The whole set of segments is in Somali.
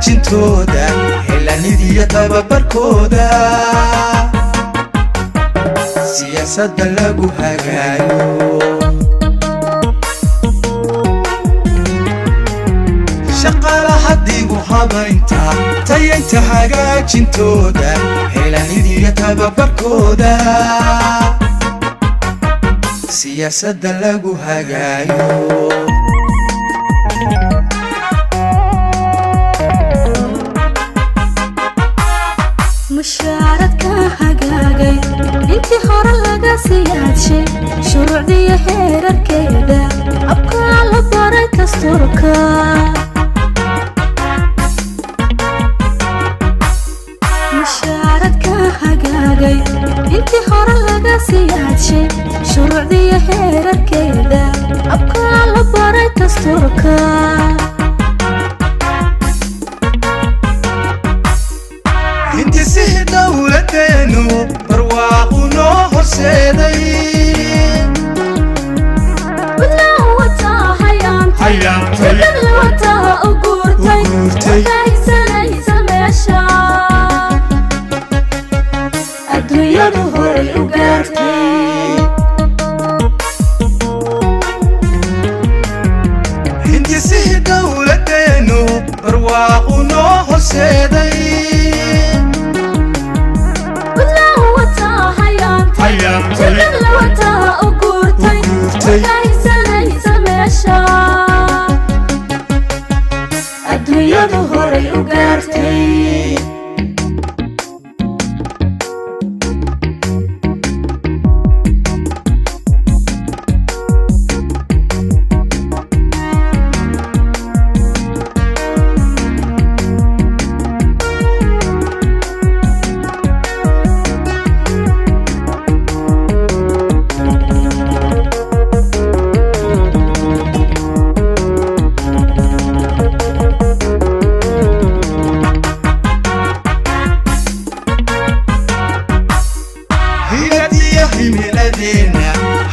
hagaajintooda helanidiyo tababarkooda siyaasadda lagu hagaayo shaqaalaha dib u habaynta tayaynta hagaajintooda helanidiyo tababarkooda siyaasadda lagu hagaayo mushaaradka hagaagay intii hore laga siyaadshay shuruucdiyo heerarkeeda habka la baray dastuurka mushaaradka hagaagay intii hore laga siyaadshay shuruucdiyo heerarkeeda habka la baray dastuurka intisih dawladeenu barwaaqu noo horseeday wadnaha wataa hayaantay wadada wataa u guurtay wadaagsanaysa meesha adduunyadu horay u gaartay intisih dawladeenu barwaaqu noo horseeday wadada wataa u guurtay wadaagsanaysa meesha adduunyadu horay u gaartay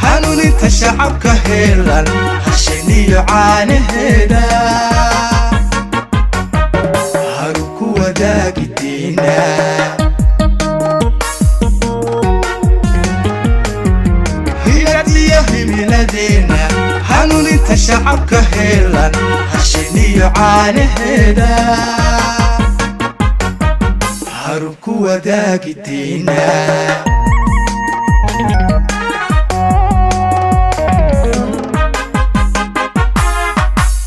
hanuuninta shacabka heelan hashiniyo caanaheeda haru ku wadaagideena hiyadiyo himiladeena hanuuninta shacabka heelan hashiniyo caanaheeda haru ku wadaagideena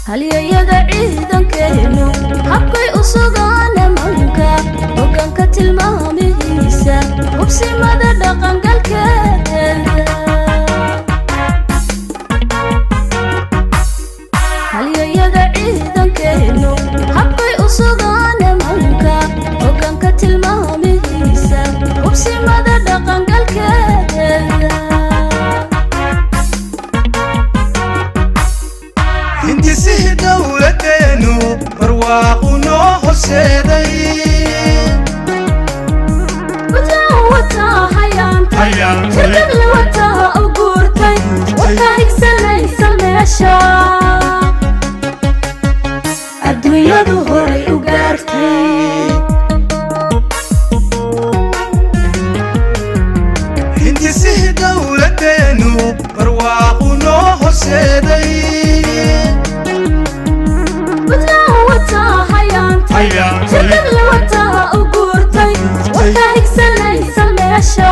halyayaga ciidankeenu habkay u sugaan amanka hoggaanka tilmaamihiisa hubsimada dhaqangalkeeda halyayaga ciidankeenu habkay u sugaan amanka hoggaanka tilmaamihiisa hubsimada dhaqangalkeeda intisih dawladeenu barwaaqu noo horseeday wadnaha wataa hayaantay wadada wataa u guurtay wadaagsanaysa meesha adduunyadu horay u gaartay intisih dawladeenu barwaaqu noo horseeday wadnaha wataa hayaantay wadada wataa u guurtay wadaagsanaysa meesha